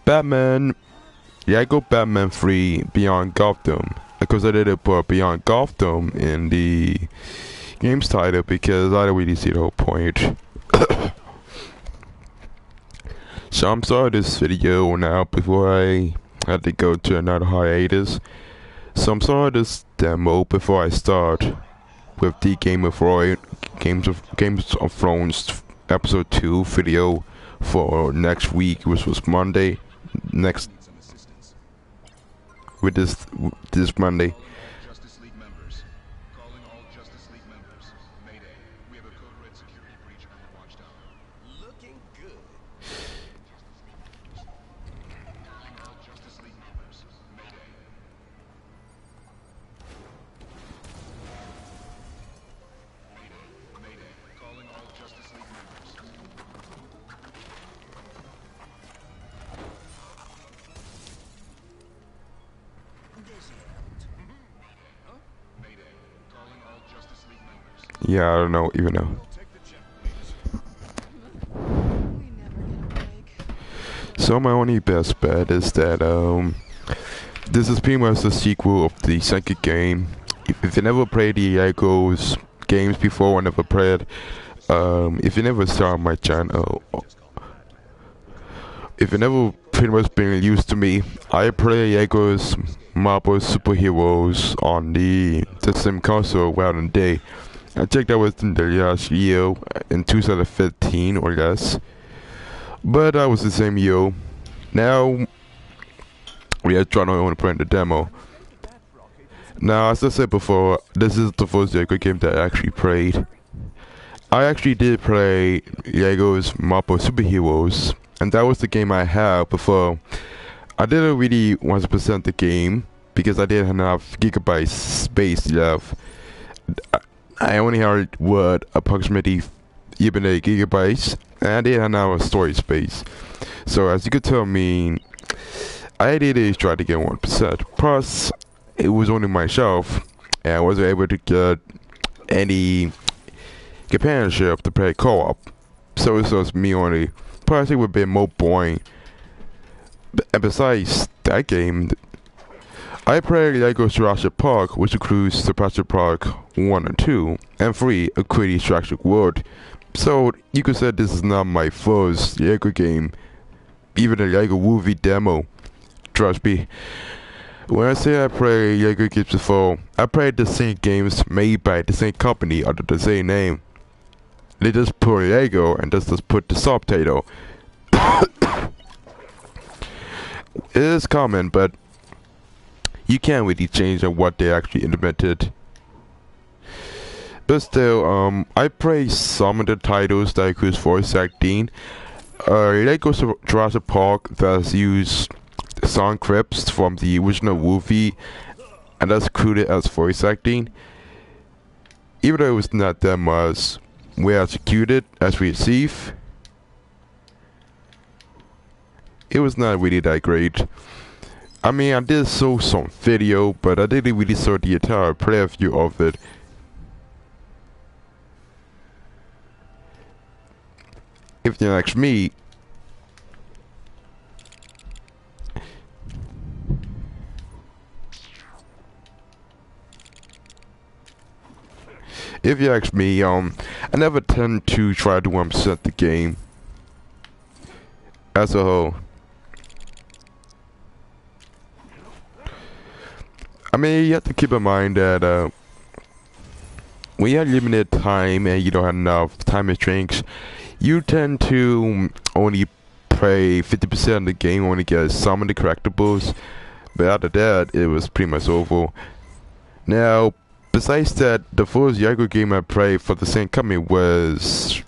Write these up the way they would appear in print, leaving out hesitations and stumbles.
Batman. Yeah, I go Batman 3 Beyond Gotham. Because I didn't put Beyond Gotham in the game's title because I don't really see the whole point. So I'm sorry this video now before I had to go to another hiatus. So I'm sorry this demo before I start with the Games of Thrones episode 2 video for next week, which was Monday. Next with this Monday. Yeah, I don't know, even know. So my only best bet is that this is pretty much the sequel of the second game. If you never played the Echoes games before, I never played. If you never saw my channel, if you never pretty much been used to me, I play Echoes Marvel superheroes on the same console around the day. I think that was in the last year, in 2015 or less. But that was the same year. Now, we are trying to play the demo. Now, as I said before, this is the first Lego game that I actually played. I actually did play Lego's Marvel Superheroes, and that was the game I had before. I didn't really 100% the game, because I didn't have enough gigabyte space left. I only had approximately even 8 gigabytes, and I didn't have enough storage space. So as you could tell me, I did try to get 1%. Plus, it was only myself, and I wasn't able to get any companionship to play co-op. So it was me only. Plus, it would be more boring. And besides that game, I played Lego Jurassic Park, which includes Jurassic Park 1 and 2, and 3, A Crazy Jurassic World. So, you could say this is not my first Lego game, even a Lego movie demo. Trust me. When I say I play Lego games before, I played the same games made by the same company under the same name. They just put Lego and just put the subtitle. It is common, but you can't really change on what they actually implemented. But still, I play some of the titles that includes voice acting. Lego Jurassic Park does use sound clips from the original movie, and that's included as voice acting. Even though it was not that much well executed as we receive, it was not really that great. I mean, I did show some video, but I didn't really show the entire playthrough of it. If you ask me, I never tend to try to 1% the game as a whole. I mean, you have to keep in mind that when you have limited time and you don't have enough time restraints, you tend to only play 50% of the game, only get some of the collectibles, but after that, it was pretty much over. Now, besides that, the first Lego game I played for the same company was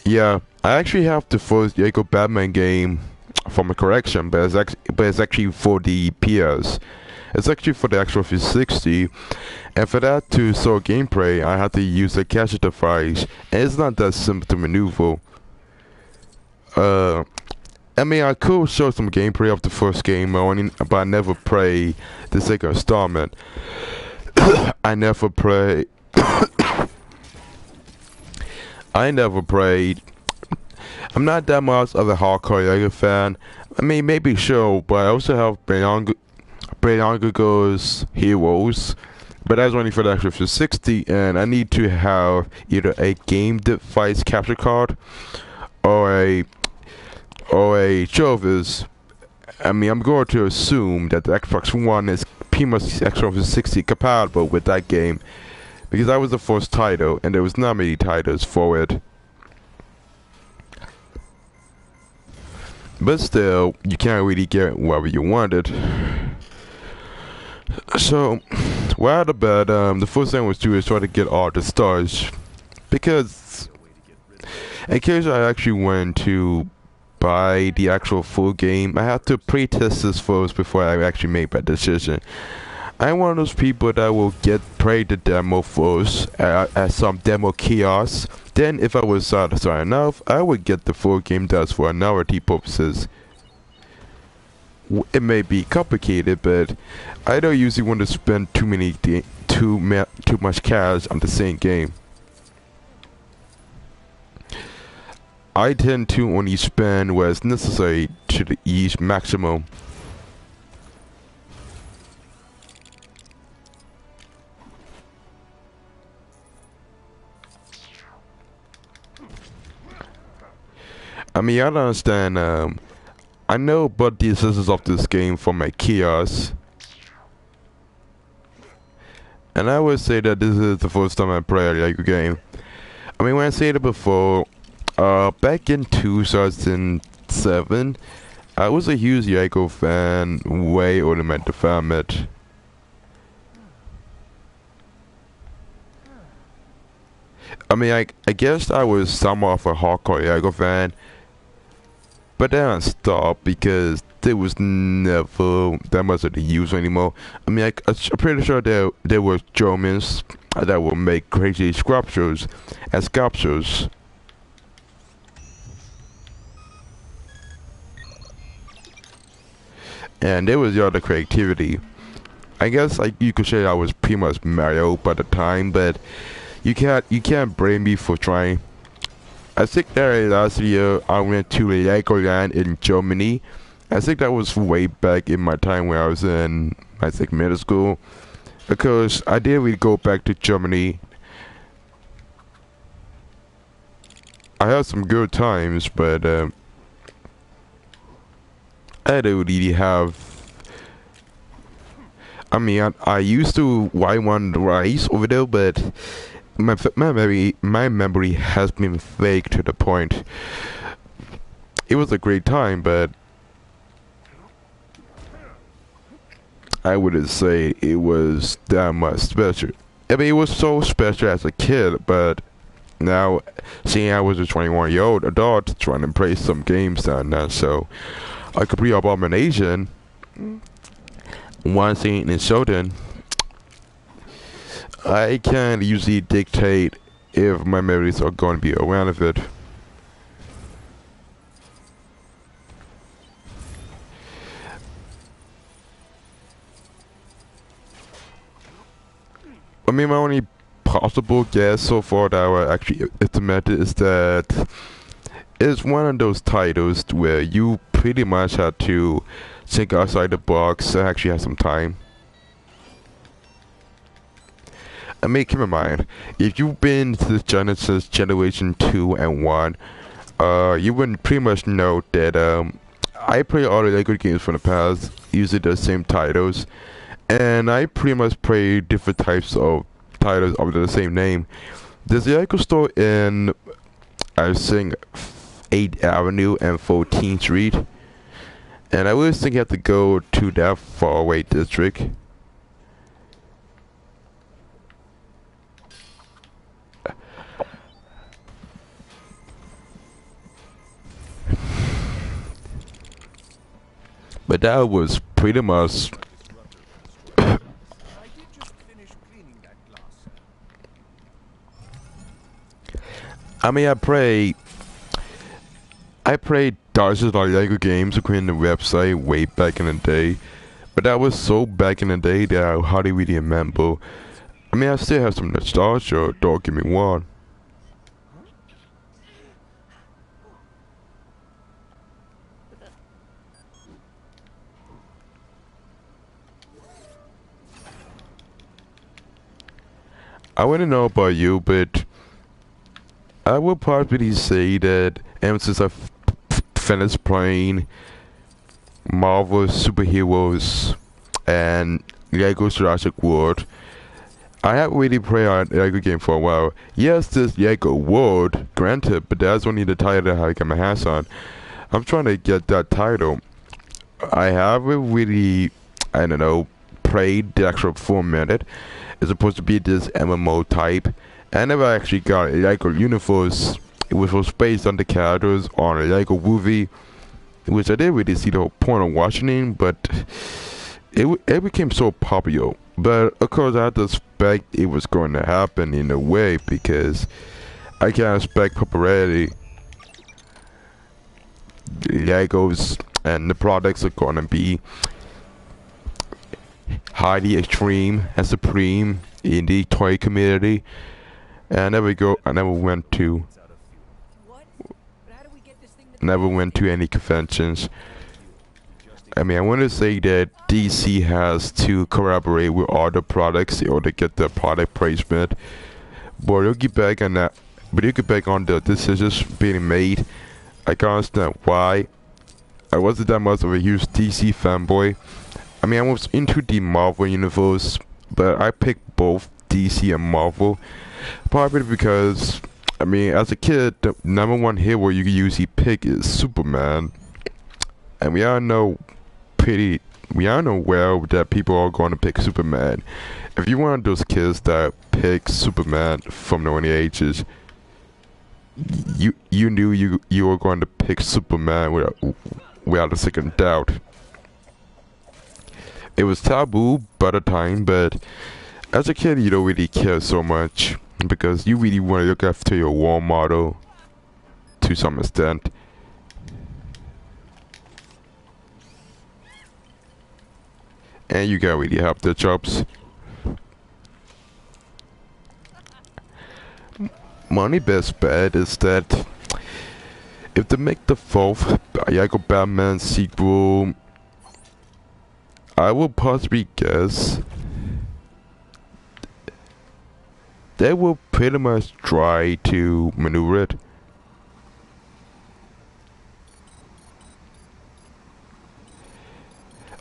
yeah, I actually have the first Lego Batman game from a correction, but it's actually for the PS. It's actually for the actual 360, and for that to show gameplay, I had to use a capture device, and it's not that simple to maneuver. I mean, I could show some gameplay of the first game, but I never play the second installment. I never play. I never played. I'm not that much of a hardcore Jaeger fan. I mean, maybe sure, but I also have Beyond Goes Heroes, but that's only for the Xbox 360, and I need to have either a Game Device capture card or a Jovis. I mean, I'm going to assume that the Xbox One is pretty much Xbox 360 compatible with that game, because that was the first title, and there was not many titles for it. But still, you can't really get whatever you wanted. So, while out of bed, the first thing I was doing is try to get all the stars, because in case I actually went to buy the actual full game, I have to pre-test this first before I actually make that decision. I'm one of those people that will play the demo first at some demo kiosks. Then, if I was satisfied enough, I would get the full game just for novelty purposes. It may be complicated, but I don't usually want to spend too much cash on the same game. I tend to only spend what is necessary to the ease maximum. I mean, I don't understand. I know about the existence of this game from my kiosk, and I would say that this is the first time I played a Lego game. I mean, when I said it before, back in 2007, I was a huge Lego fan, way older than the family. I mean, I guess I was somewhat of a hardcore Lego fan. But then I stopped because there was never that much of the use anymore. I mean, I'm pretty sure there were Germans that would make crazy sculptures as sculptures. And there was the other creativity. I guess you could say I was pretty much Mario by the time, but you can't blame me for trying. I think that last year I went to Legoland in Germany. I think that was way back in my time when I was in, I think, middle school. Because I didn't really go back to Germany. I had some good times, but I didn't really have. I mean, I used to Y1 rice over there, but my memory has been fake to the point. It was a great time, but I wouldn't say it was that much special. I mean, it was so special as a kid, but now, seeing I was a 21-year-old adult trying to play some games down there, so I could play Abomination, one scene in Shodan. I can't usually dictate if my memories are going to be around of it. I mean, my only possible guess so far that I would actually estimate is that it's one of those titles where you pretty much have to think outside the box and actually have some time. I mean, keep in mind, if you've been to the Genesis Generation 2 and 1, you would pretty much know that I play all the Lego games from the past, using the same titles, and I pretty much play different types of titles under the same name. There's the Lego store in, I think, 8th Avenue and 14th Street, and I always think you have to go to that faraway district. But that was pretty much. I mean, I play. I played dozens of Lego games according to the website way back in the day, but that was so back in the day that I hardly really remember. I mean, I still have some nostalgia, don't get me wrong. I wouldn't know about you, but I would probably say that ever since I've finished playing Marvel superheroes and Lego Jurassic World, I haven't really played a Lego game for a while. Yes, this Lego World, granted, but that's only the title that I got my hands on. I'm trying to get that title. I haven't really, I don't know, played the actual format. It's supposed to be this MMO type. I never actually got a Lego universe, which was based on the characters on a Lego movie, which I didn't really see the whole point of watching it, but it became so popular. But of course, I had to expect it was going to happen in a way because I can't expect popularity. Legos and the products are gonna be highly extreme and supreme in the toy community. And I never went to any conventions. I mean, I want to say that DC has to collaborate with other products in order to get the product placement. But you get back on that. But you get back on the decisions being made. I can't understand why. I wasn't that much of a huge DC fanboy. I mean, I was into the Marvel universe, but I picked both DC and Marvel. Probably because, I mean, as a kid, the number one hero you can usually pick is Superman. And we all know well that people are going to pick Superman. If you're one of those kids that pick Superman from the early ages, you knew you were going to pick Superman without a second doubt. It was taboo by the time, but as a kid you don't really care so much because you really want to look after your role model to some extent. And you can't really help the jobs. My best bet is that if they make the fourth Lego Batman sequel, I will possibly guess they will pretty much try to maneuver it.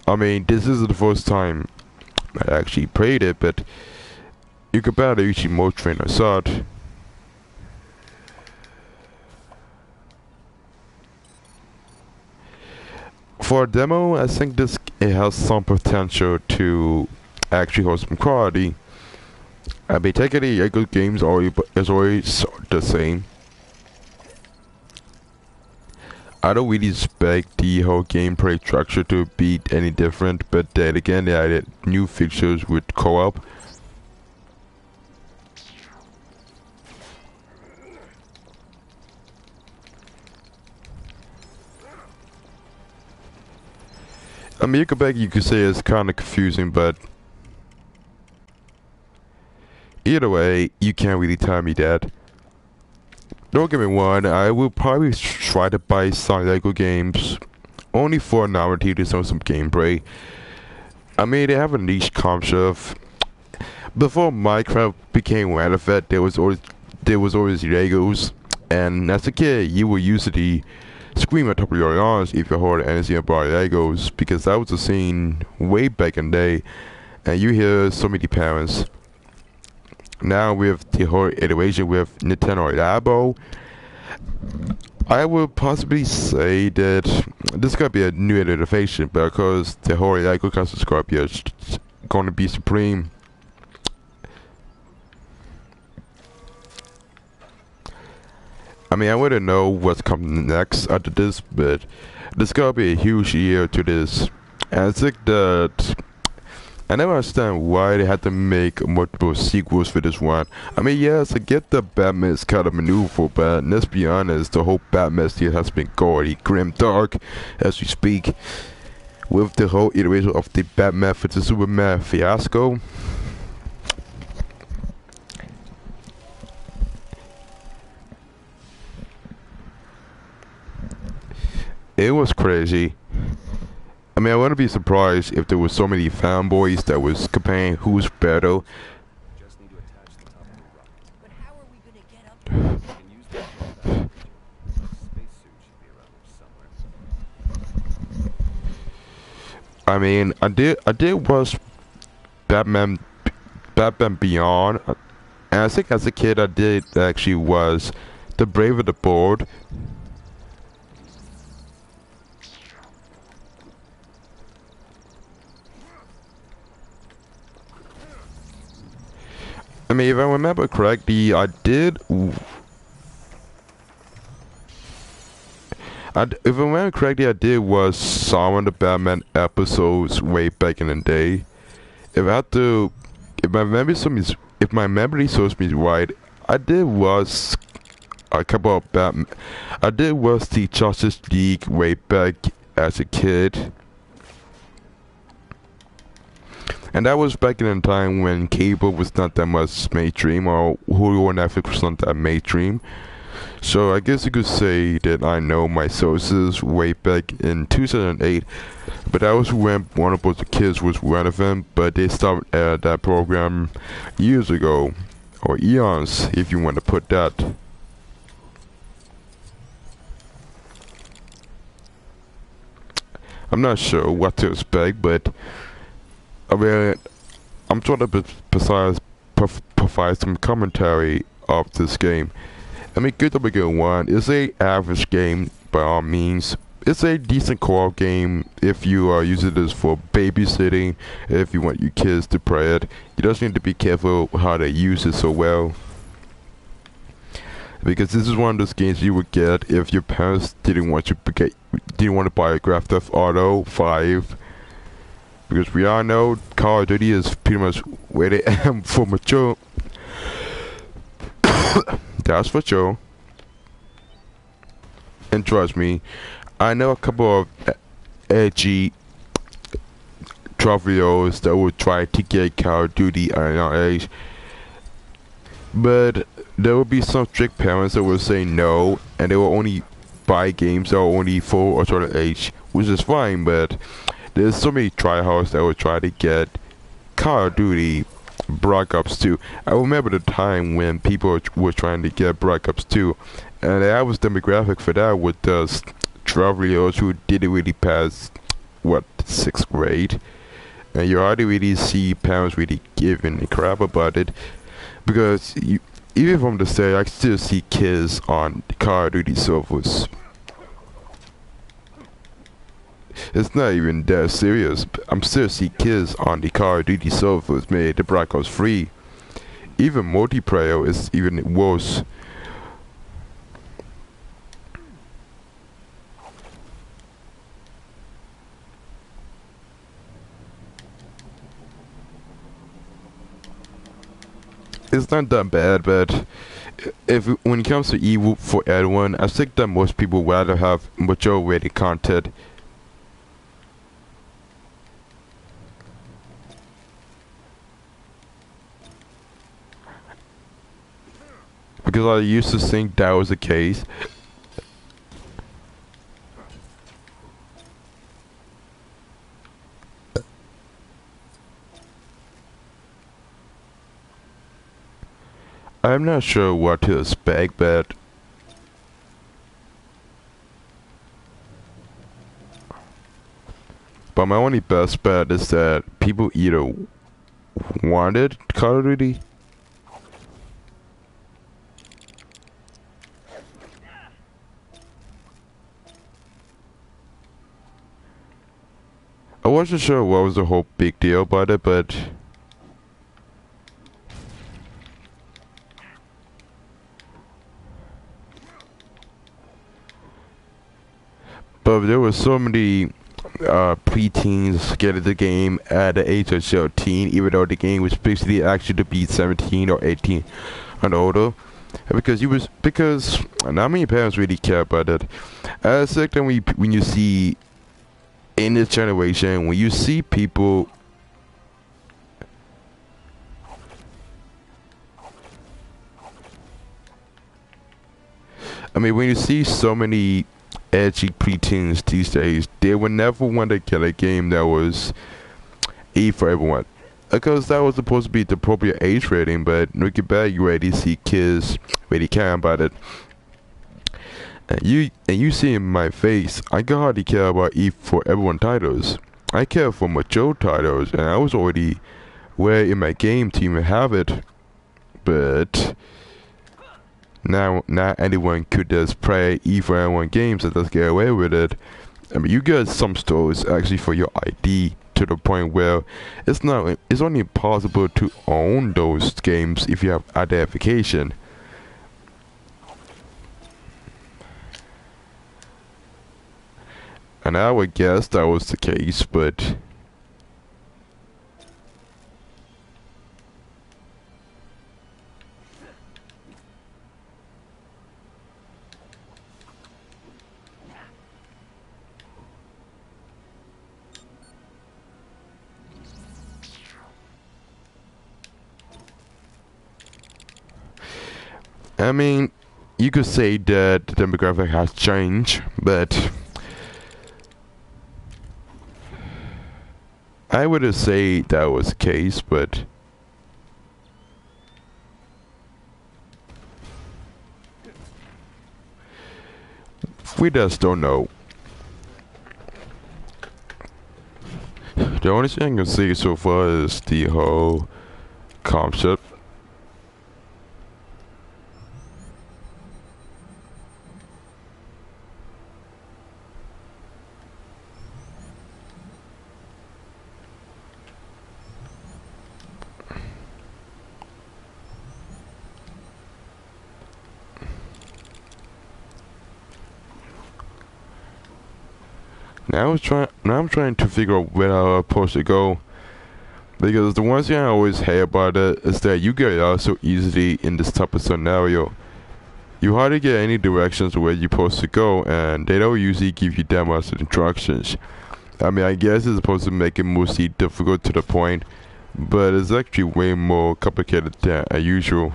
I mean, this is the first time I actually played it, but you can barely usually mode train Assad. For a demo, I think it has some potential to actually hold some quality. I mean, technically, Lego games is always the same. I don't really expect the whole gameplay structure to be any different, but then again, they added new features with co-op. I mean, you could say it's kind of confusing, but either way, you can't really tell me that. Don't get me wrong, I will probably try to buy some Lego games, only for novelty to show some gameplay. I mean, they have a niche concept. Before Minecraft became relevant, there was always Legos, and as a kid, you would usually scream at top of your lungs if you heard anything about Legos, because that was a scene way back in the day, and you hear so many parents. Now with the whole iteration with Nintendo Labo, I would possibly say that this could be a new innovation because the whole Lego concept is going to be supreme. I mean, I wouldn't know what's coming next after this, but there's gonna be a huge year to this. And I think that I never understand why they had to make multiple sequels for this one. I mean, yes, I get the Batman is kind of maneuverable, but let's be honest, the whole Batman series has been gory, grim, dark, as we speak. With the whole iteration of the Batman vs Superman fiasco, it was crazy. I mean, I wouldn't be surprised if there was so many fanboys that was comparing who's better. Just need to attach the top of the rocket. But how are we gonna get up there? We can use the drone battery. Spacesuit should be around here somewhere. I mean, I did watch Batman, Batman Beyond, and I think as a kid I did actually was The Brave of the Bold. I mean, if I remember correctly, if I remember correctly, I did was some of the Batman episodes way back in the day. If I had to, if my memory serves me right, I did was a couple of Batman. I did was the Justice League way back as a kid. And that was back in the time when cable was not that much mainstream, or Hulu or Netflix was not that mainstream. So I guess you could say that I know my sources way back in 2008. But that was when Warner Bros. The Kids was relevant, but they stopped that program years ago. Or eons, if you want to put that. I'm not sure what to expect, but I mean, I'm trying to provide some commentary of this game. I mean, Good Double Good 1 is a average game by all means. It's a decent co-op game if you are using this for babysitting, if you want your kids to play it. You just need to be careful how they use it so well. Because this is one of those games you would get if your parents didn't want to buy a Grand Theft Auto 5. Because we all know Call of Duty is pretty much where they am for mature. That's for sure. And trust me, I know a couple of edgy 12-year-olds that would try to get Call of Duty at a young age. But there will be some strict parents that will say no, and they will only buy games that are only for a certain age, which is fine, but there's so many tryhards that will try to get Call of Duty Black Ops 2. I remember the time when people were trying to get Black Ops 2, and the average demographic for that was just 12-year-olds who didn't really pass, what, 6th grade. And you hardly really see parents really giving a crap about it, because even from the start, I still see kids on Call of Duty servers. It's not even that serious. I'm still see kids on the Call of Duty servers made the Black Ops 3. Even multiplayer is even worse. It's not that bad, but when it comes to evil for everyone, I think that most people would rather have mature rated content. Because I used to think that was the case. I'm not sure what to expect, but my only best bet is that people either wanted Call of Duty I wasn't sure what was the whole big deal about it, but there were so many preteens get the game at the age of 17, even though the game was basically actually to be 17 or 18 and older. Because not many parents really care about it. As like then when you see in this generation, when you see people, I mean, when you see so many edgy preteens these days, they would never want to get a game that was E for everyone. Because that was supposed to be the appropriate age rating, but looking back, you already see kids really caring about it. And you see in my face, I can hardly care about E for everyone titles. I care for mature titles, and I was already where in my game to even have it. But now, not anyone could just play E for everyone games and just get away with it. I mean, you get some stores actually for your ID to the point where it's only possible to own those games if you have identification. And I would guess that was the case, but I mean, you could say that the demographic has changed, but I wouldn't say that was the case, but we just don't know. The only thing I can see so far is the whole concept. Now I'm trying to figure out where I'm supposed to go. Because the one thing I always hate about it is that you get out so easily in this type of scenario. You hardly get any directions where you're supposed to go, and they don't usually give you that much instructions. I mean, I guess it's supposed to make it mostly difficult to the point, but it's actually way more complicated than usual.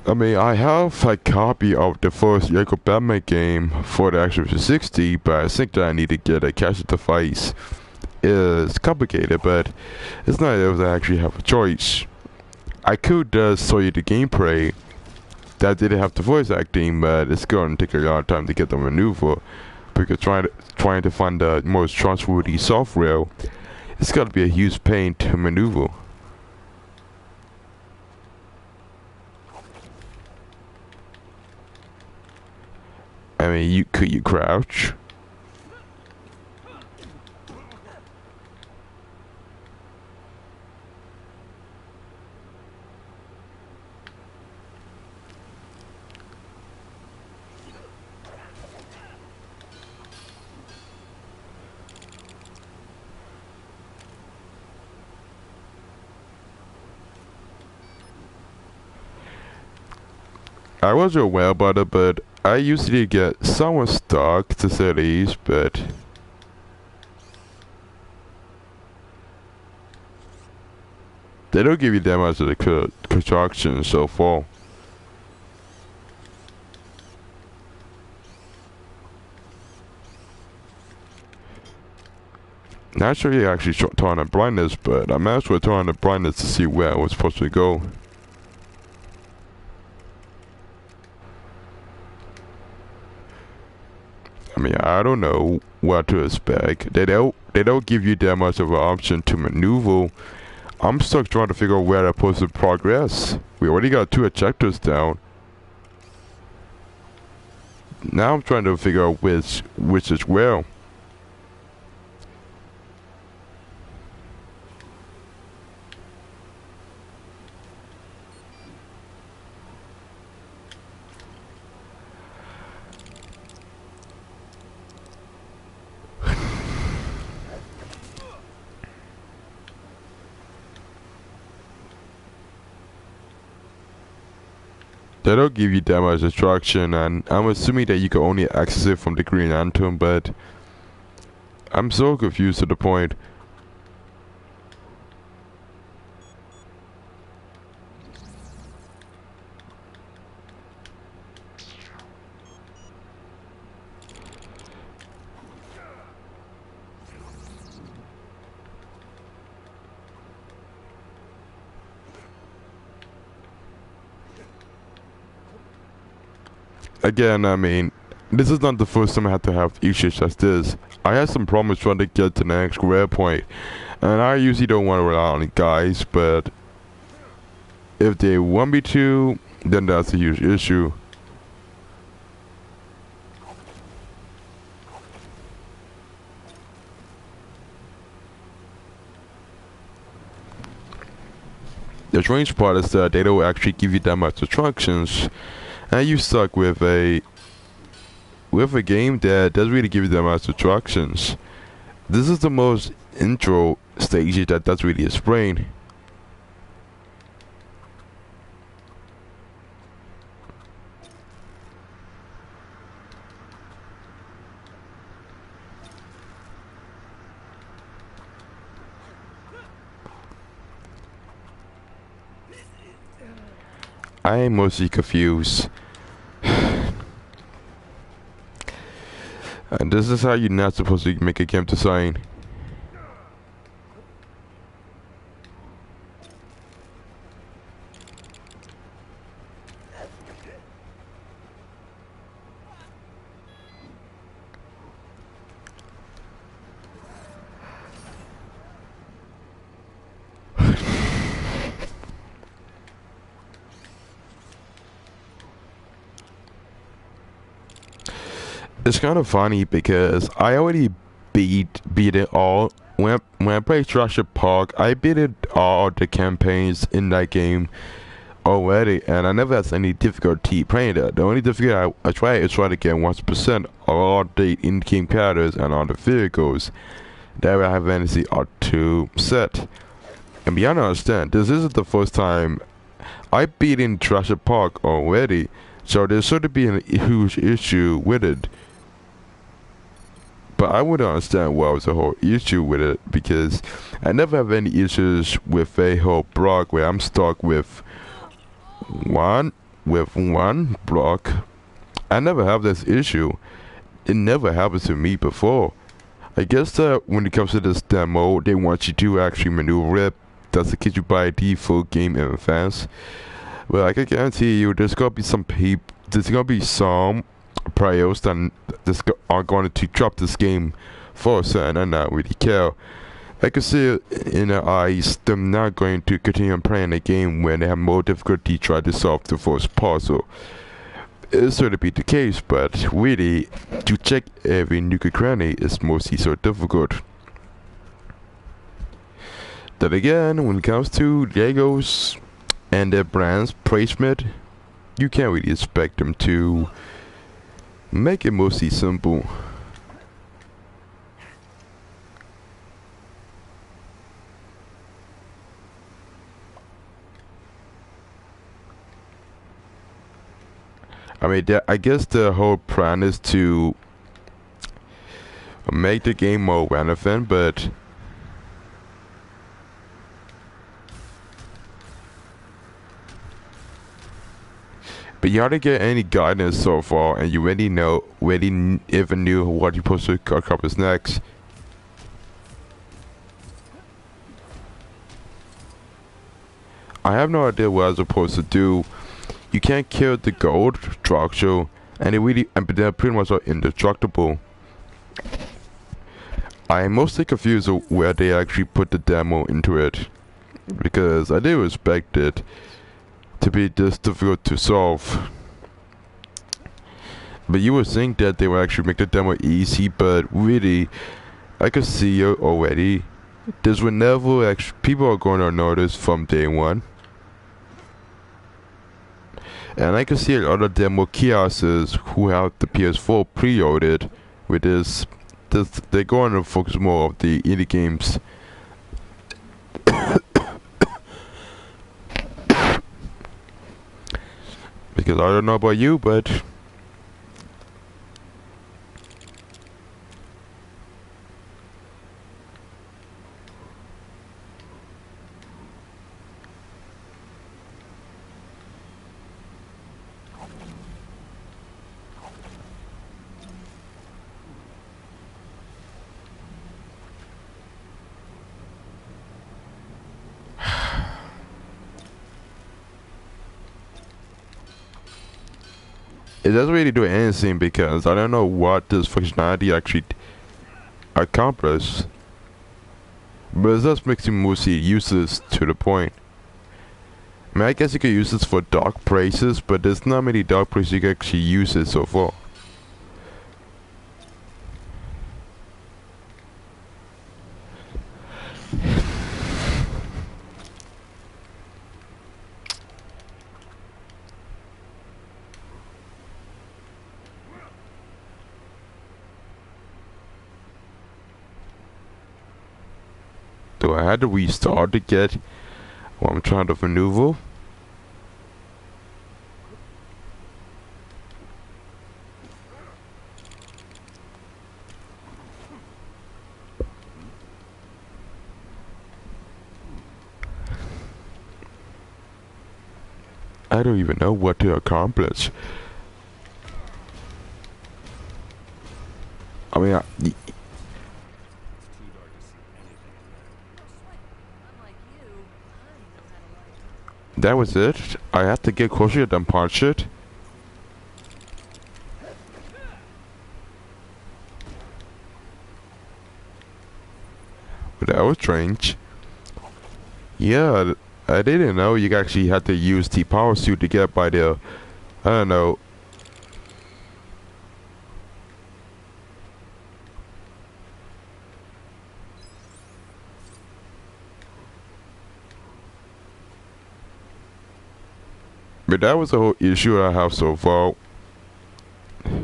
I mean, I have a copy of the first Lego Batman game for the Xbox 360, but I think that I need to get a capture device. It's complicated, but it's not as I actually have a choice. I could just show you the gameplay that didn't have the voice acting, but it's going to take a lot of time to get the maneuver, because trying to find the most trustworthy software, it's got to be a huge pain to maneuver. I mean, could you crouch? I wasn't aware about it, but I usually get somewhat stuck to say the least, but they don't give you that much of the construction so far. Not sure you actually turn on brightness, but I might as well turn on the brightness to see where I was supposed to go. I mean, I don't know what to expect. They don't give you that much of an option to maneuver. I'm stuck trying to figure out where I'm supposed to progress. We already got 2 objectives down. Now I'm trying to figure out which is where. They don't give you that much instruction, and I'm assuming that you can only access it from the Green Lantern, but I'm so confused to the point. Again, I mean, this is not the first time I had to have issues as this. I had some problems trying to get to the next square point, and I usually don't want to rely on guys, but if they want me to, then that's a huge issue. The strange part is that they don't actually give you that much instructions, and you stuck with a game that doesn't really give you that much instructions. This is the most intro stage that does really explain. I am mostly confused. And this is how you're not supposed to make a game design. It's kind of funny because I already beat it all. When I played Jurassic Park, I beat it all the campaigns in that game already, and I never had any difficulty playing that. The only difficulty I tried is trying to get 1% of all the in-game characters and all the vehicles that I have fantasy are to set. And beyond understand, this isn't the first time I beat in Jurassic Park already, so there's sort of be a huge issue with it. But I wouldn't understand what was the whole issue with it, because I never have any issues with a whole block where I'm stuck with one block. I never have this issue. It never happened to me before. I guess that when it comes to this demo, they want you to actually maneuver it. That's the case you buy default game in advance. Well, I can guarantee you, there's gonna be some players that are going to drop this game for certain and not really care. I can see it in their eyes them not going to continue playing the game when they have more difficulty trying to solve the first puzzle. It's sort of be the case, but really, to check every nook and cranny is mostly so difficult. Then again, when it comes to Legos and their brand's placement, you can't really expect them to make it mostly simple. I mean, I guess the whole plan is to make the game more relevant, but you hardly get any guidance so far, and you already even knew what you're supposed to accomplish next. I have no idea what I'm supposed to do. You can't kill the gold structure, and they're pretty much indestructible. I am mostly confused of where they actually put the demo into it, because I didn't expect it to be this difficult to solve. But you would think that they would actually make the demo easy, but really, I could see it already. This would never actually, people are going to notice from day one. And I can see a lot of demo kiosks who have the PS4 pre-ordered with this, they're going to focus more of the indie games. because I don't know about you, but it doesn't really do anything because I don't know what this functionality actually accomplishes. But it does make it mostly useless to the point. I mean, I guess you could use this for dark places, but there's not many dark places you can actually use it so far. Do I have to restart to get what I'm trying to maneuver? I don't even know what to accomplish. I mean, It's too dark to see anything in there. Unlike you, I know how to light. that was it. I have to get closer than punch it. But that was strange. Yeah, I didn't know you actually had to use the power suit to get by the, I don't know. But that was the whole issue I have so far. Hey,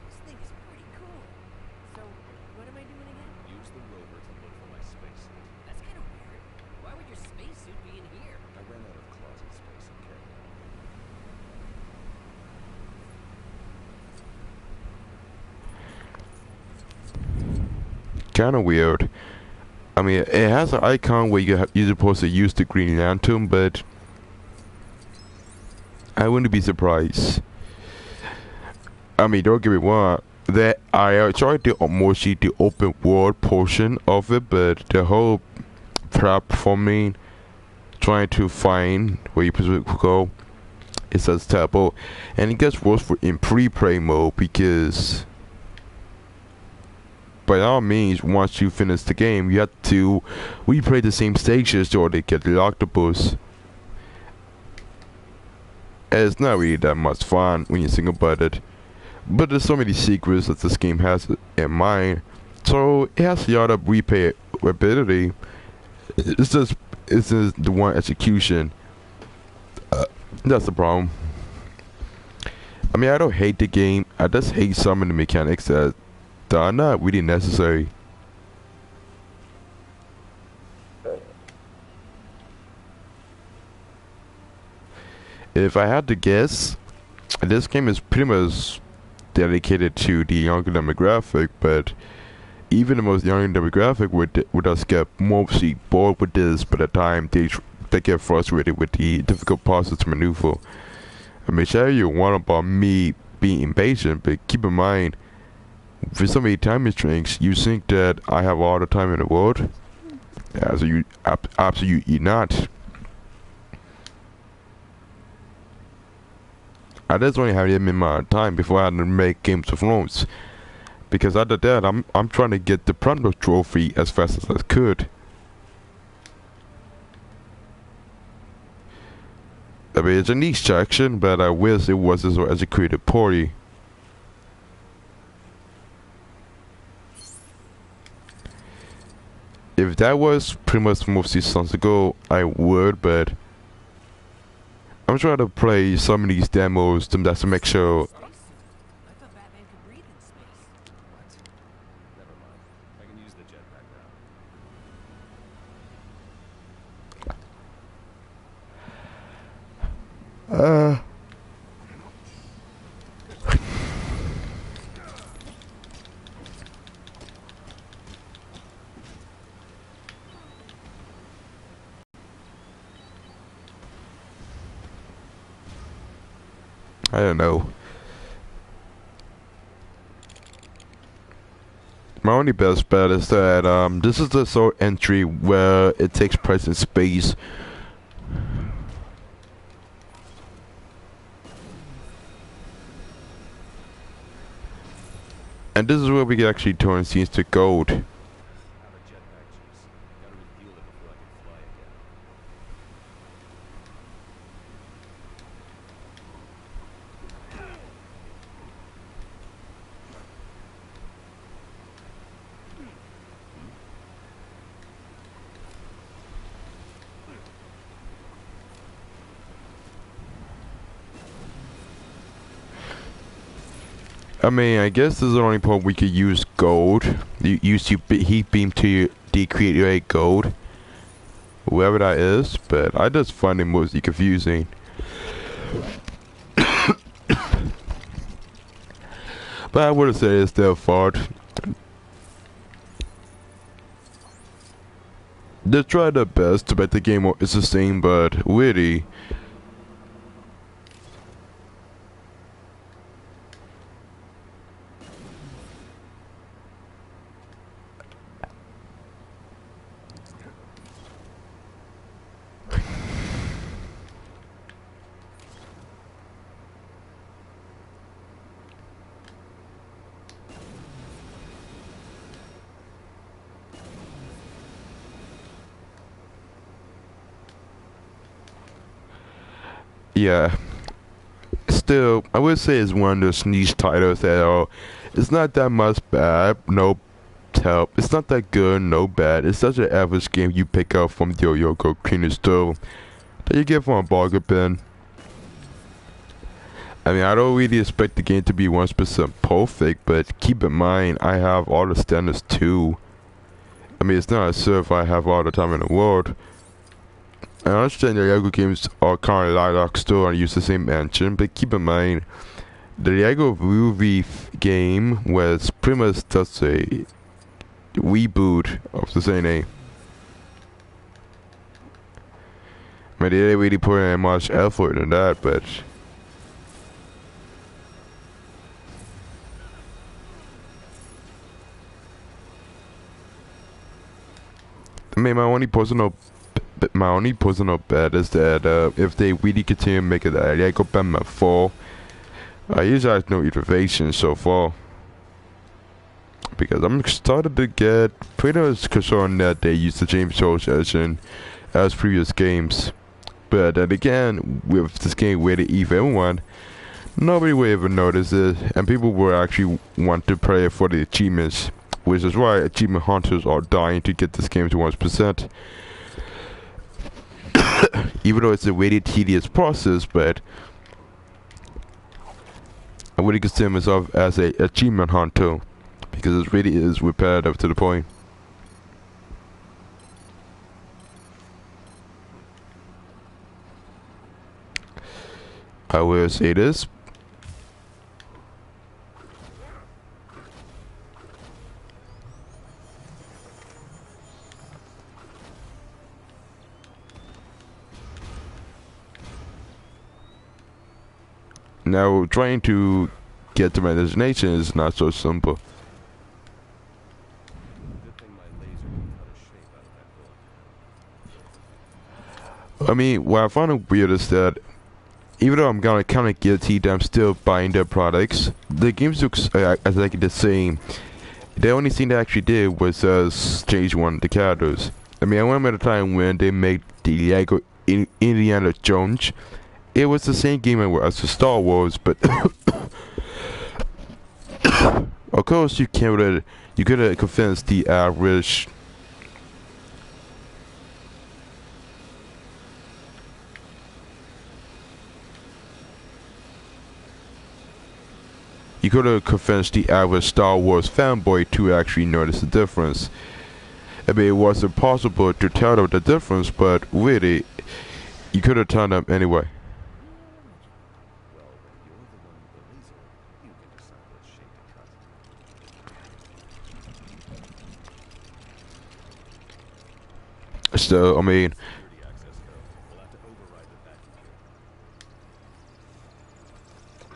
this thing is pretty cool. So, what am I doing again? Use the rover to look for my spacesuit. That's kind of weird. Why would your spacesuit be in here? I ran out of closet space, okay? Kinda weird. I mean, it has an icon where you're supposed to use the Green Lantern, but I wouldn't be surprised. I mean, don't get me wrong. That I tried to mostly the open world portion of it, but the whole platforming, trying to find where you're supposed to go, it says terrible, and it gets worse in pre-play mode because, by all means, once you finish the game, you have to replay the same stages or they get locked the boost. And it's not really that much fun when you think about it. But there's so many secrets that this game has in mind. So it has a lot of replay ability. It's just the one execution. That's the problem. I mean, I don't hate the game. I just hate some of the mechanics that are not really necessary. If I had to guess, this game is pretty much dedicated to the younger demographic, but even the most younger demographic would just get mostly bored with this by the time they get frustrated with the difficult process to maneuver. I mean, say you want about me being impatient, but keep in mind, with so many time restraints, you think that I have all the time in the world? Absolutely not. I just only have a limited amount of time before I had to make Games of Thrones. Because after that, I'm trying to get the Prando trophy as fast as I could. I mean, it's a niche section, but I wish it was as a creative party. If that was pretty much most seasons ago, I would, but I'm trying to play some of these demos to make sure. Spacesuit. I thought Batman could breathe in space. What? Never mind. I can use the jetpack now. I don't know. My only best bet is that this is the sort of entry where it takes place in space. And this is where we can actually turn scenes to gold. Out of jetpack juice. Gotta refuel it before I can fly again. I mean, I guess this is the only part we could use gold. You use your heat beam to decreate gold. Whoever that is, but I just find it mostly confusing. But I wouldn't say it's their fault. They tried their best to make the game more interesting, but really, yeah. Still, I would say it's one of those niche titles that it's not that much bad, no help. It's not that good, no bad. It's such an average game you pick up from the Yoko Cleaner store that you get from a bargain bin. I mean, I don't really expect the game to be 100% perfect, but keep in mind, I have all the standards too. I mean, it's not as if I have all the time in the world. I understand the Lego games are kind of like store and use the same engine, but keep in mind, the Lego movie game was pretty much just a reboot of the same name. I mean, they didn't really put in much effort in that, but I mean, my only personal bet is that if they really continue to make it a Lego Batman 4, I usually have no innovation so far. Because I'm starting to get pretty much concerned that they use the James Charles engine as previous games. But then again, with this game where the even one, nobody will ever notice it, and people will actually want to play it for the achievements, which is why achievement hunters are dying to get this game to 1%. Even though it's a really tedious process, but I wouldn't consider myself as a achievement hunter because it really is repetitive to the point. I will say this. Now, trying to get to my destination is not so simple. Good thing my laser can cut a shape out of that bullet. I mean, what I find it weird is that even though I'm gonna kind of guilty that I'm still buying their products, the games look as like the same. The only thing they actually did was change one of the characters. I mean, I remember the time when they made the Lego Indiana Jones. It was the same game as the Star Wars, but of course you could have convinced the average. You could have convinced the average Star Wars fanboy to actually notice the difference. I mean, it was impossible to tell them the difference, but really, you could have told them anyway. Well, when you're the one with the laser, you can decide what shape to cut. So, I mean, Security access code. We'll have to override the vacuum here.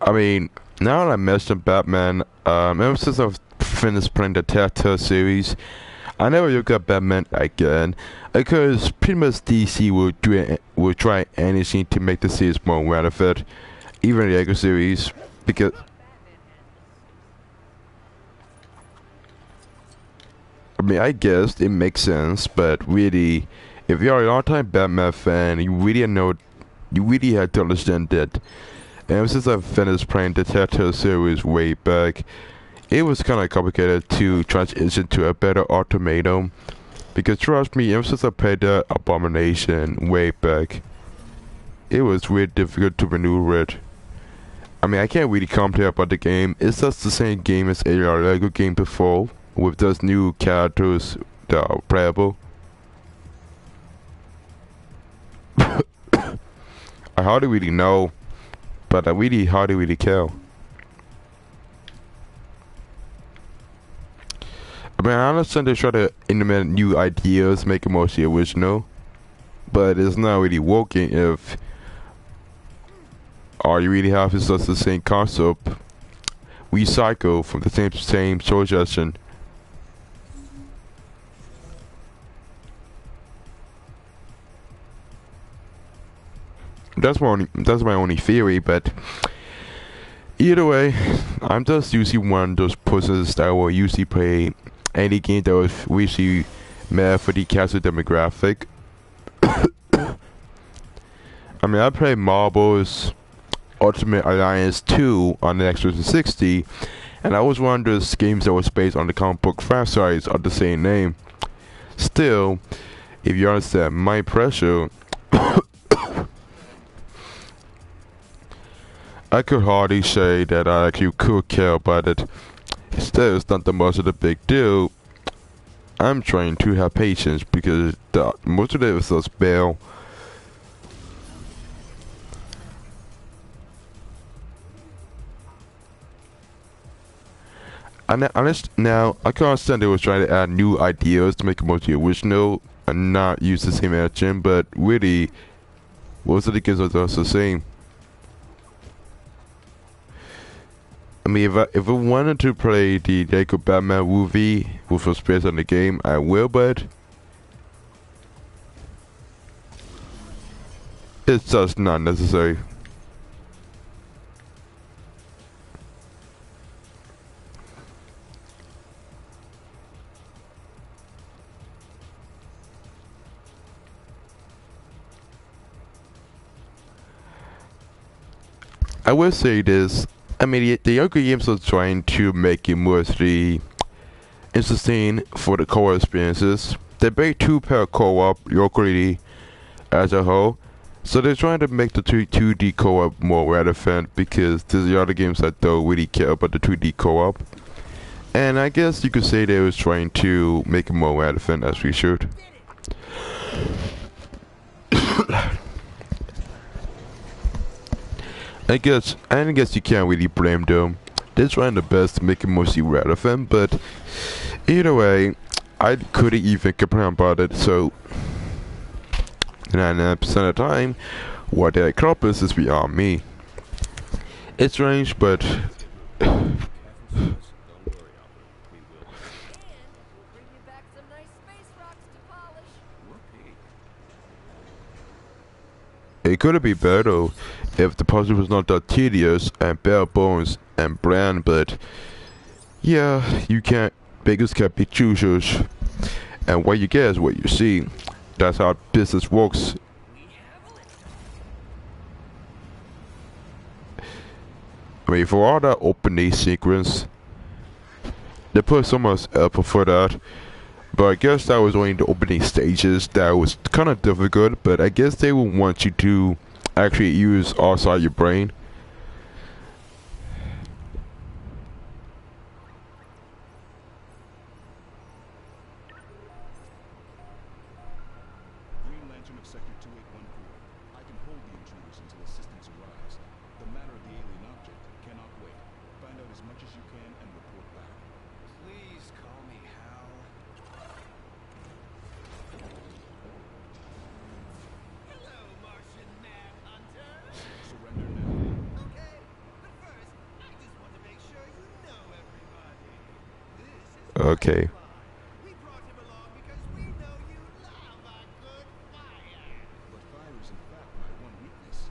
I mean, now that I mentioned Batman, ever since I've finished playing the Telltale series, I never look at Batman again because pretty much DC will try anything to make the series more relevant, even the Lego series, because I mean I guess it makes sense, but really, if you're a long-time Batman fan, you really have to understand that. Ever since I finished playing the Telltale series way back, it was kind of complicated to transition to a better automaton. Because trust me, ever since I played the Abomination way back, it was really difficult to maneuver it. I mean, I can't really complain about the game. It's just the same game as a Lego game before, with just new characters that are playable. I hardly really know, but I really hardly really care. I mean, I understand they try to implement new ideas, make it mostly original, but it's not really working if all you really have is just the same concept recycled from the same suggestion. That's my only theory, but either way, I'm just usually one of those persons that will usually play any game that was usually made for the casual demographic. I mean, I played Marvel's Ultimate Alliance 2 on the Xbox 360, and that was one of those games that was based on the comic book franchise of the same name. Still, if you understand my pressure, I could hardly say that I actually could care about it. Still, it's not the most of the big deal. I'm trying to have patience because most of it is just bail. And honest, now I can understand they was trying to add new ideas to make it more original and not use the same engine, but really, most of the games are just the same. I mean, if I wanted to play the Lego Batman movie, which was based on the game, I will, but it's just not necessary. I will say this. I mean, the younger games are trying to make it mostly interesting for the co-op experiences. They make two-player co-op locally as a whole, so they're trying to make the 2D co-op more relevant because there's the other games that don't really care about the 2D co-op. And I guess you could say they was trying to make it more relevant as we should. I guess you can't really blame them. They're trying their best to make it mostly relevant, but either way, I couldn't even complain about it. So 99% of the time, what they accomplish is beyond me. It's strange, but Careful, fellas. Don't worry, Albert. We will. And we'll bring you back some nice space rocks to polish. Whoopee. it could be better if the puzzle was not that tedious and bare bones and bland, but yeah, you can't, beggars can't be choosers. And what you get is what you see. That's how business works. We have it. I mean, for all that opening sequence, they put so much effort for that. But I guess that was only the opening stages that was kind of difficult. But I guess they would want you to actually use outside your brain. Green Lantern of Sector 2814. I can hold the intruders until assistance arrives. The matter of the alien object cannot wait. Find out as much as you can and report back. Please call me Hal. Hello, Martian Manhunter. Surrender now. Okay. We brought him along because we know you love a good fire. But fire is in fact my one weakness.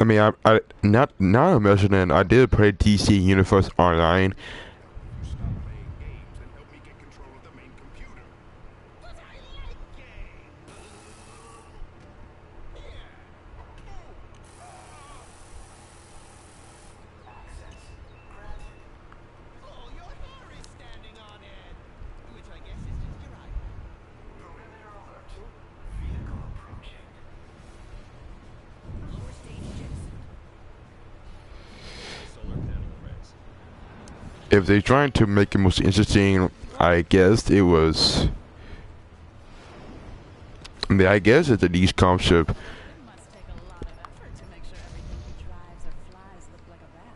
I mean, I not now I'm mentioning I did play DC Universe Online. Stop playing games and help me get control of the main computer. But I like games. Here. Access granted. Oh, your hair is standing on end. Which I guess is just your eye. Perimeter alert. Vehicle approaching. Lower stage jettisoned. Solar panel arrays. If they're trying to make it most interesting, I guess it was. I mean, I guess it's a least comp ship. It must take a lot of effort to make sure everything he drives or flies look like a bat.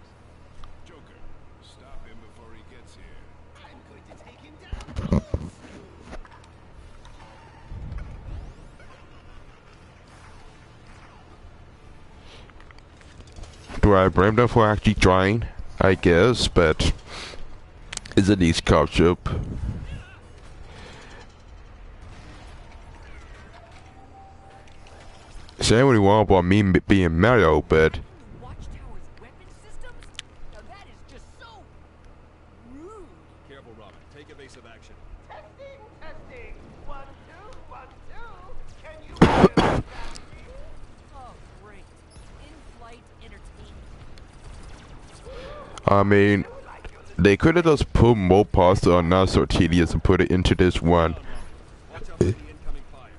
Joker, stop him before he gets here. I'm going to take him down. Do I blame them for actually trying? I guess, but it's a least comp ship. Say what you want about me being Mario, but Watchtower's weapon systems? Now that is just so rude. Careful, Robin. Take evasive action. Testing, testing. 1, 2, 1, 2. Can you hear me? Oh, great. In-flight entertainment. I mean, they could have just put more parts that are not so tedious and put it into this one. Watch out for the incoming fire.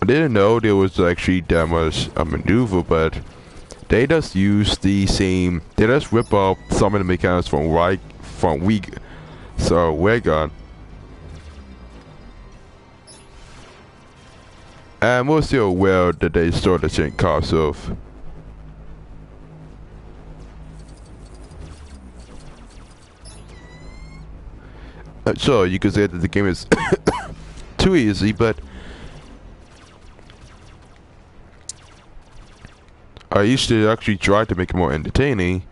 I didn't know there was actually that much a maneuver, but they just use the same. They just rip off some of the mechanics from Wagon. And we're still aware that they stole the same cost of. So you could say that the game is too easy, but I used to actually try to make it more entertaining.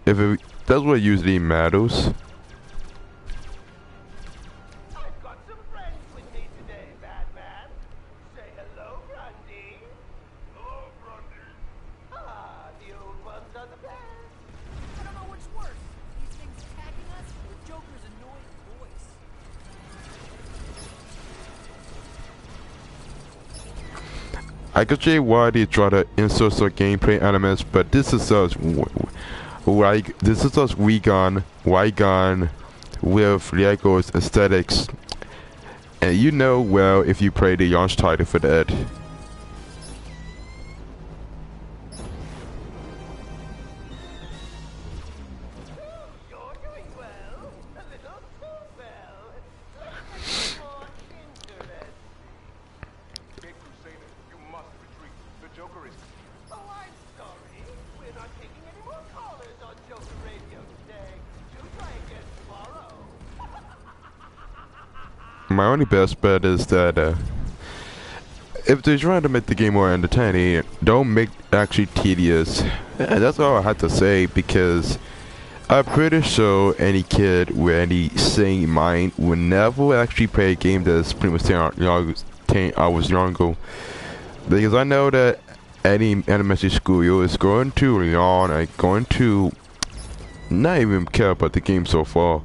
That's what usually matters. I've got some friends with me today, Batman. Say hello, Grundy. Hello, Grundy. Ah, the old ones are the best. I don't know which worse. These things attacking us or Joker's annoying voice. I could see why they try to insert some gameplay elements, but this is us Wygon with Lego's aesthetics. And you know well if you play the launch title for that. You're doing well. A little too well. Let's get more interesting. Escape Crusader, you must retreat. The Joker is... Oh, I'm sorry. We're not taking any more callers on Joker Radio today. Do try again tomorrow. My only best bet is that if they're trying to make the game more entertaining, don't make it actually tedious. And that's all I have to say, because I'm pretty sure any kid with any sane mind would never actually play a game that's pretty much 10 hours younger. Because I know that any elementary school year is going to yawn and going to not even care about the game so far.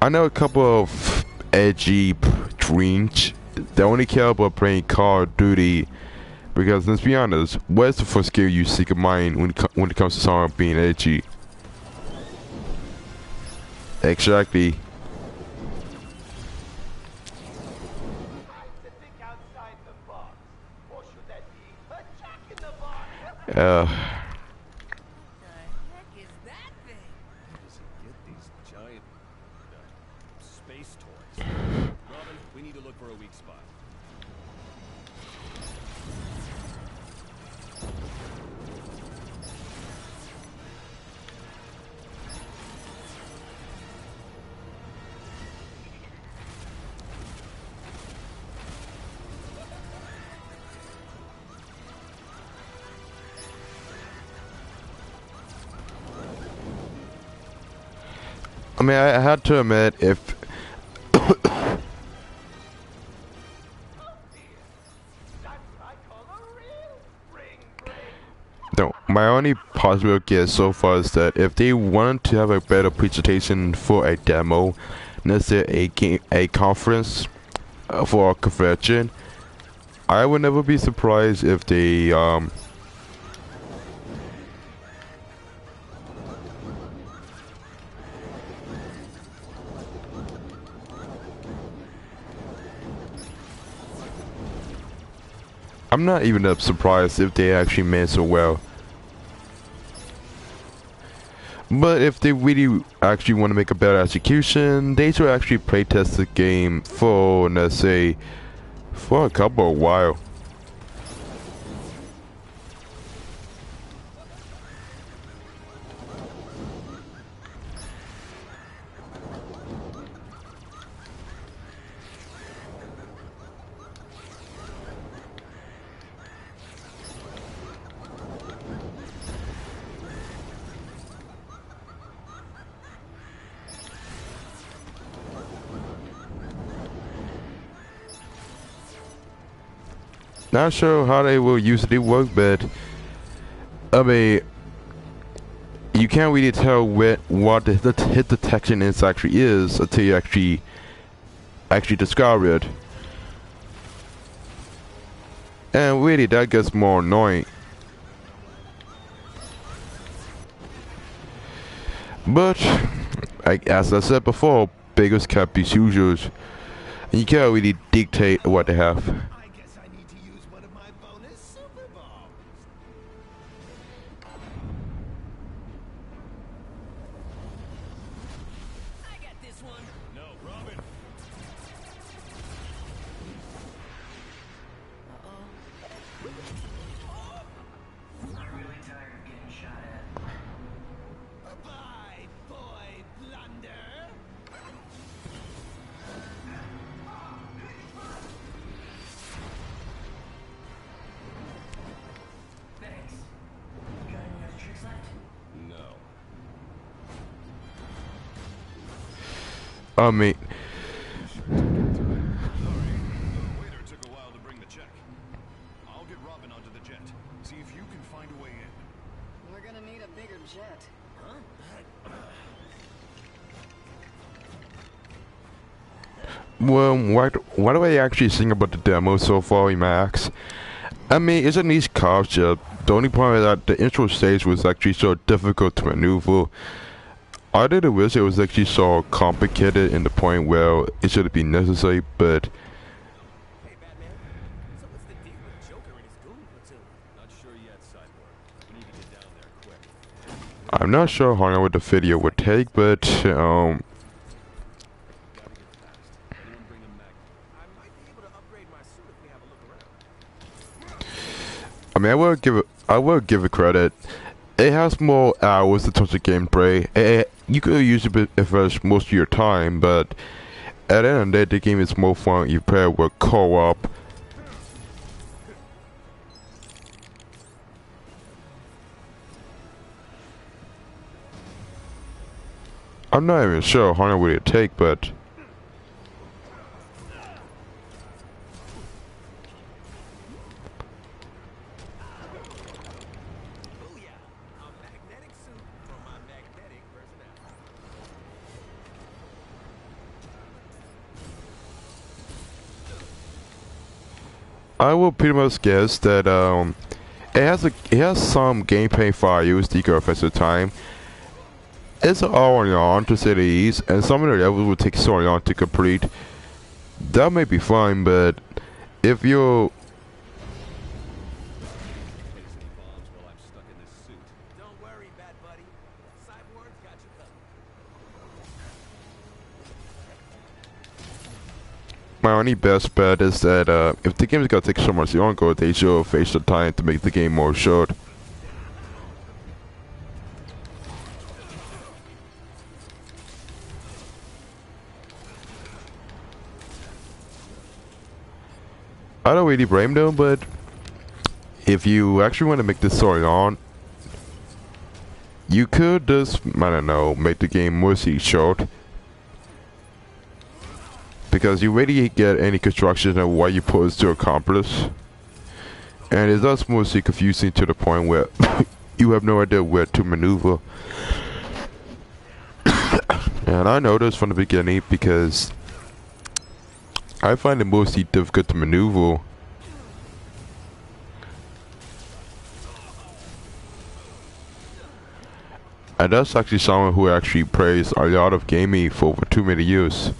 I know a couple of edgy dreams that only care about playing Call of Duty, because let's be honest, what's the first skill you seek of mind when it comes to someone being edgy? Exactly. Time to think outside the box. Or should that be a jack in the box? The heck is that thing? Where does he get these giant space toys? Robin, we need to look for a weak spot. I mean, I had to admit, if That's what I call a real bring. no, my only possible guess so far is that if they wanted to have a better presentation for a demo, let's say a conference for a convention, I would never be surprised if they I'm not even that surprised if they actually made so well. But if they really actually want to make a better execution, they should actually playtest the game for, let's say, for a couple of while. Not sure how they will usually work, but I mean, you can't really tell what the hit detection is actually is until you actually discover it. And really, that gets more annoying. But, as I said before, beggars can't be choosers. And you can't really dictate what they have. I guess I need to use one of my bonus super bombs. I got this one. No, Robin. Bye, boy blunder. No. I mean, Sorry, the waiter took a while to bring the check. I'll get Robin onto the jet. See if you can find a way in. We're gonna need a bigger jet. well, what do I actually think about the demo so far, Max? I mean, it's a niche concept. The only problem is that the intro stage was actually so difficult to maneuver. I didn't wish it was actually so complicated in the point where it should be necessary, but Hey, Batman. So what's the deal with Joker and his goon platoon? Not sure yet, Cyborg. We need to get down there quick. I'm not sure how long the video would take, but Gotta get fast. Anyone bring him back? I might be able to upgrade my suit if we have a look around. I mean, I will give it credit. It has more hours in terms of gameplay. You could use it invest most of your time, but at the end of the day, the game is more fun if you play it with co-op. I'm not even sure how long would it take, but Booyah! A magnetic suit for my magnetic personality. I will pretty much guess that it has some gameplay files that you can affect the time. It's all on to say the least, and some of the levels will take so long to complete. That may be fine, but if you're Place any bombs while I'm stuck in this suit. Don't worry, Bat Buddy. Cyborg's got you covered. my only best bet is that if the game is gonna take so much longer, they should face the time to make the game more short. I don't really blame them, but if you actually want to make this story on, you could just, I don't know, make the game mostly short. Because you really get any construction of what you're supposed to accomplish. And it's just mostly confusing to the point where you have no idea where to maneuver. And I know this from the beginning because I find it mostly difficult to maneuver. And that's actually someone who actually plays a lot of gaming for over too many years.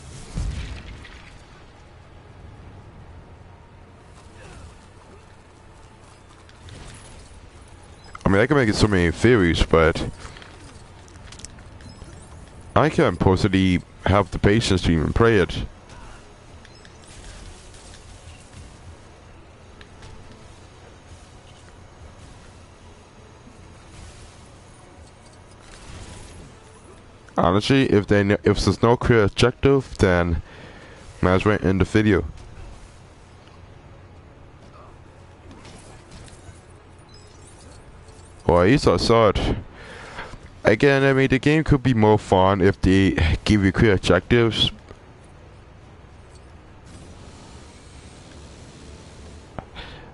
I mean, I can make it so many theories, but I can't possibly have the patience to even play it. Honestly, if there's no clear objective, then might as well end the video. Well, at least I saw it. Again, I mean, the game could be more fun if they give you clear objectives.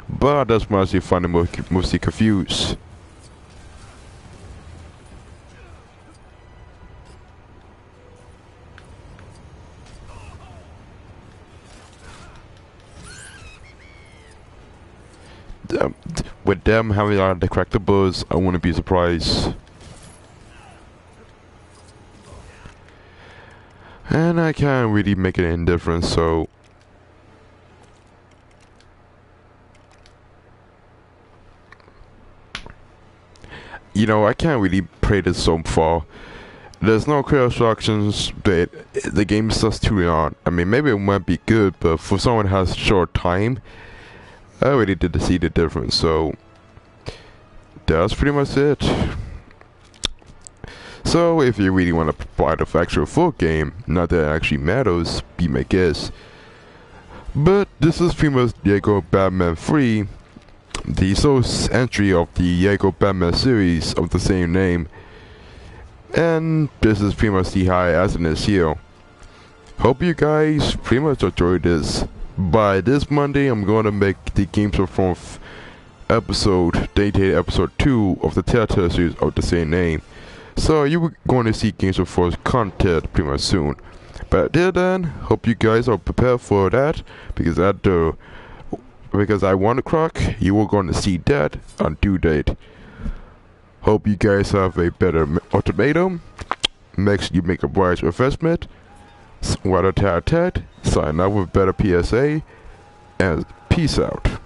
But that's mostly fun and mostly confused. With them having all the collectibles, I wouldn't be surprised. And I can't really make it any difference, so you know, I can't really play this so far. There's no clear instructions, but the game is just too long. I mean, maybe it might be good, but for someone who has short time, I already did see the difference, so that's pretty much it. So if you really want to buy the actual full game, not that it actually matters, be my guess. But this is pretty much Lego Batman 3, the source entry of the Lego Batman series of the same name. And this is pretty much the high awesomeness here. Hope you guys pretty much enjoyed this. By this Monday, I'm going to make the Games of Thrones episode, dated episode 2 of the Telltale series of the same name. So you're going to see Games of Thrones content pretty much soon. But until then, hope you guys are prepared for that, because at I 1 o'clock, you are going to see that on due date. Hope you guys have a better ultimatum. Make sure you make a wise investment. Water Tat Tat, sign up with better PSA, and peace out.